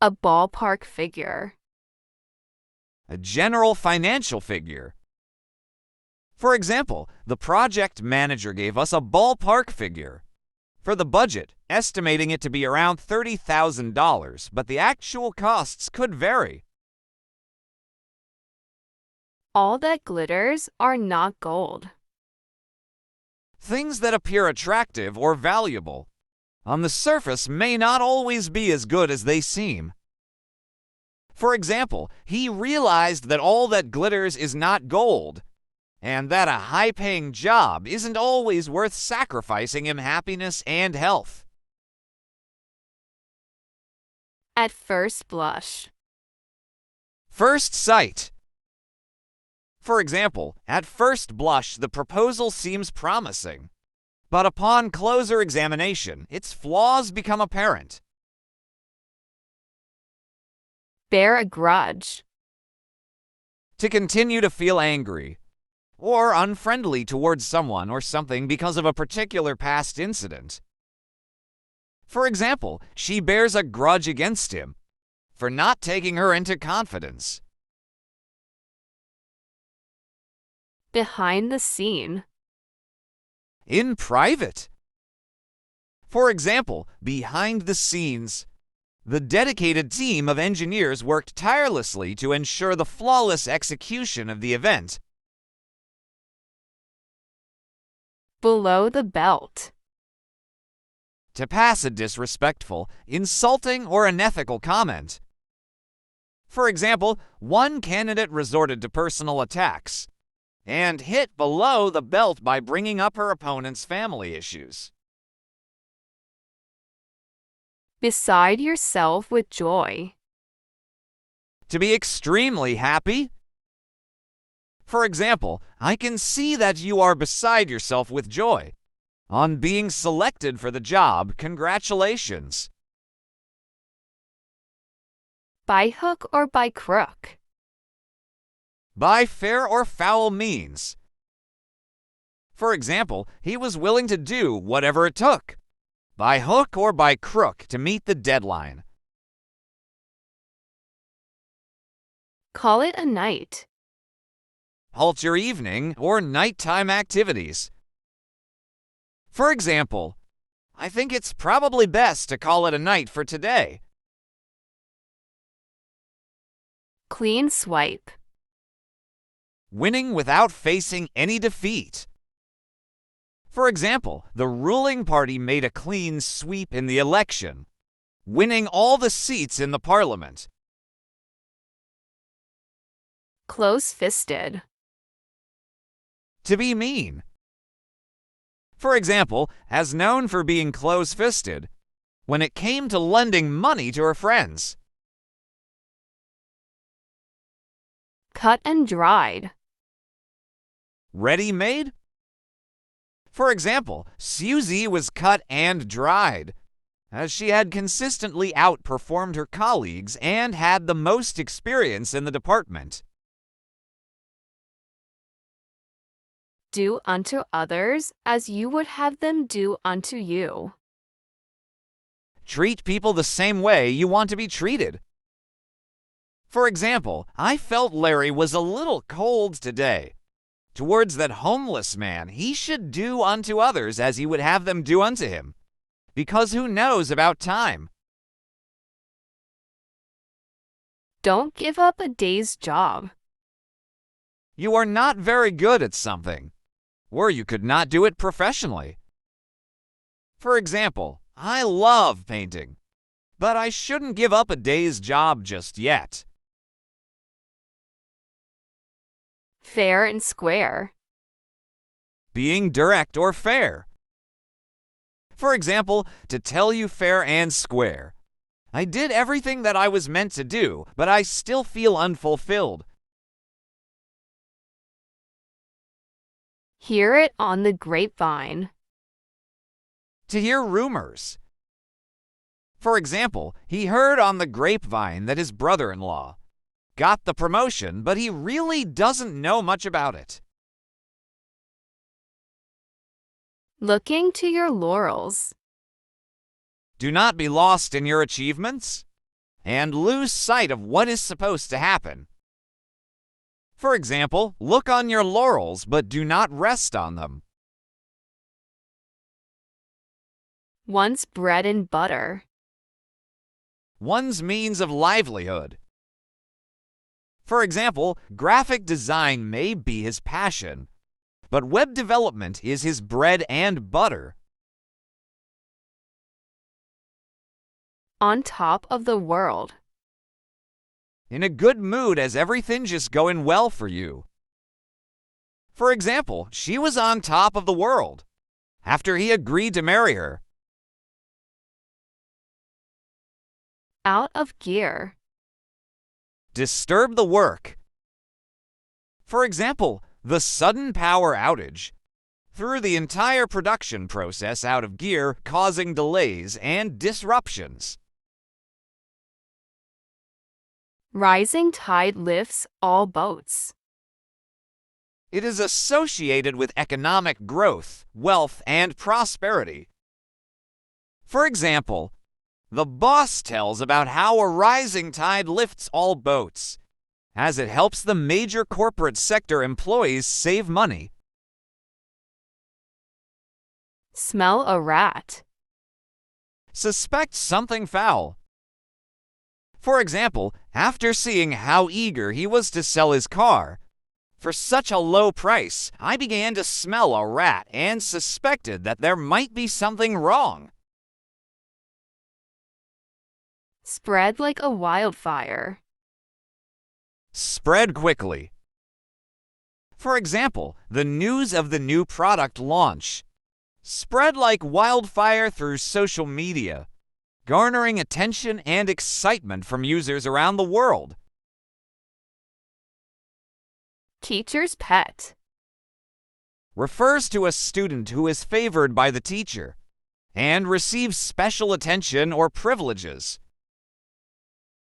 A ballpark figure. A general financial figure. For example, the project manager gave us a ballpark figure for the budget, estimating it to be around $30,000, but the actual costs could vary. All that glitters are not gold. Things that appear attractive or valuable on the surface may not always be as good as they seem. For example, he realized that all that glitters is not gold, and that a high-paying job isn't always worth sacrificing him happiness and health. At first blush. First sight. For example, at first blush, the proposal seems promising, but upon closer examination, its flaws become apparent. Bear a grudge. To continue to feel angry or unfriendly towards someone or something because of a particular past incident. For example, she bears a grudge against him for not taking her into confidence. Behind the scene. In private. For example, behind the scenes, the dedicated team of engineers worked tirelessly to ensure the flawless execution of the event. Below the belt. To pass a disrespectful, insulting, or unethical comment. For example, one candidate resorted to personal attacks and hit below the belt by bringing up her opponent's family issues. Beside yourself with joy. To be extremely happy. For example, I can see that you are beside yourself with joy. On being selected for the job, congratulations. By hook or by crook. By fair or foul means. For example, he was willing to do whatever it took, by hook or by crook, to meet the deadline. Call it a night. Halt your evening or nighttime activities. For example, I think it's probably best to call it a night for today. Clean swipe. Winning without facing any defeat. For example, the ruling party made a clean sweep in the election, winning all the seats in the parliament. Close-fisted. To be mean. For example, as known for being close-fisted when it came to lending money to her friends. Cut and dried. Ready-made? For example, Susie was cut and dried, as she had consistently outperformed her colleagues and had the most experience in the department. Do unto others as you would have them do unto you. Treat people the same way you want to be treated. For example, I felt Larry was a little cold today. Towards that homeless man, he should do unto others as he would have them do unto him, because who knows about time? Don't give up a day's job. You are not very good at something, or you could not do it professionally. For example, I love painting, but I shouldn't give up a day's job just yet. Fair and square. Being direct or fair. For example, to tell you fair and square, I did everything that I was meant to do, but I still feel unfulfilled. Hear it on the grapevine. To hear rumors. For example, he heard on the grapevine that his brother-in-law got the promotion, but he really doesn't know much about it. Looking to your laurels. Do not be lost in your achievements. and lose sight of what is supposed to happen. For example, look on your laurels but do not rest on them. One's bread and butter. One's means of livelihood. For example, graphic design may be his passion, but web development is his bread and butter. On top of the world. In a good mood as everything's just going well for you. For example, she was on top of the world after he agreed to marry her. Out of gear. Disturb the work. For example, the sudden power outage threw the entire production process out of gear, causing delays and disruptions. Rising tide lifts all boats. It is associated with economic growth, wealth, and prosperity. For example, the boss tells about how a rising tide lifts all boats, as it helps the major corporate sector employees save money. Smell a rat. Suspect something foul. For example, after seeing how eager he was to sell his car for such a low price, I began to smell a rat and suspected that there might be something wrong. Spread like a wildfire. Spread quickly. For example, the news of the new product launch spread like wildfire through social media, garnering attention and excitement from users around the world. Teacher's pet. Refers to a student who is favored by the teacher and receives special attention or privileges.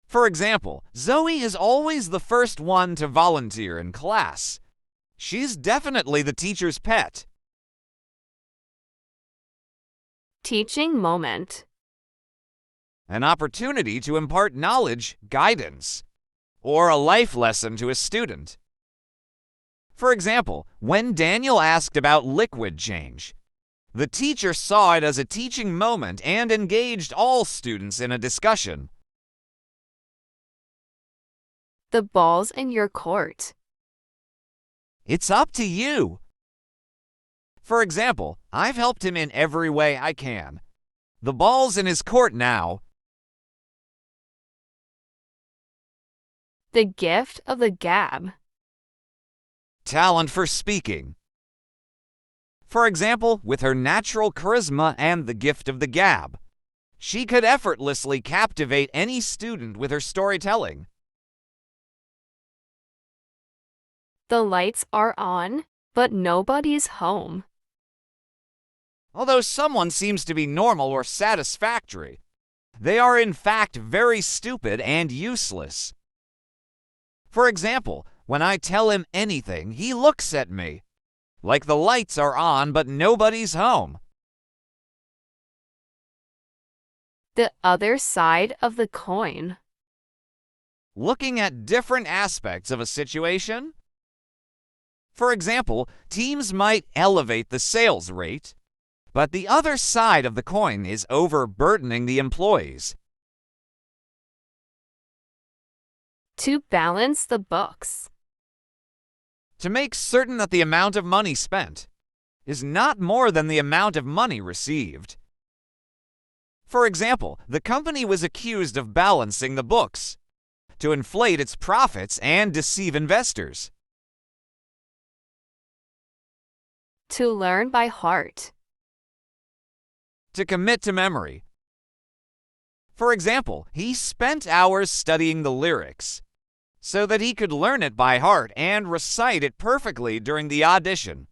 For example, Zoe is always the first one to volunteer in class. She's definitely the teacher's pet. Teaching moment. An opportunity to impart knowledge, guidance, or a life lesson to a student. For example, when Daniel asked about liquid change, the teacher saw it as a teaching moment and engaged all students in a discussion. The ball's in your court. It's up to you. For example, I've helped him in every way I can. The ball's in his court now. The gift of the gab. Talent for speaking. For example, with her natural charisma and the gift of the gab, she could effortlessly captivate any student with her storytelling. The lights are on, but nobody's home. Although someone seems to be normal or satisfactory, they are in fact very stupid and useless. For example, when I tell him anything, he looks at me like the lights are on but nobody's home. The other side of the coin. Looking at different aspects of a situation. For example, teams might elevate the sales rate, but the other side of the coin is overburdening the employees. To balance the books. To make certain that the amount of money spent is not more than the amount of money received. For example, the company was accused of balancing the books to inflate its profits and deceive investors. To learn by heart. To commit to memory. For example, he spent hours studying the lyrics so that he could learn it by heart and recite it perfectly during the audition.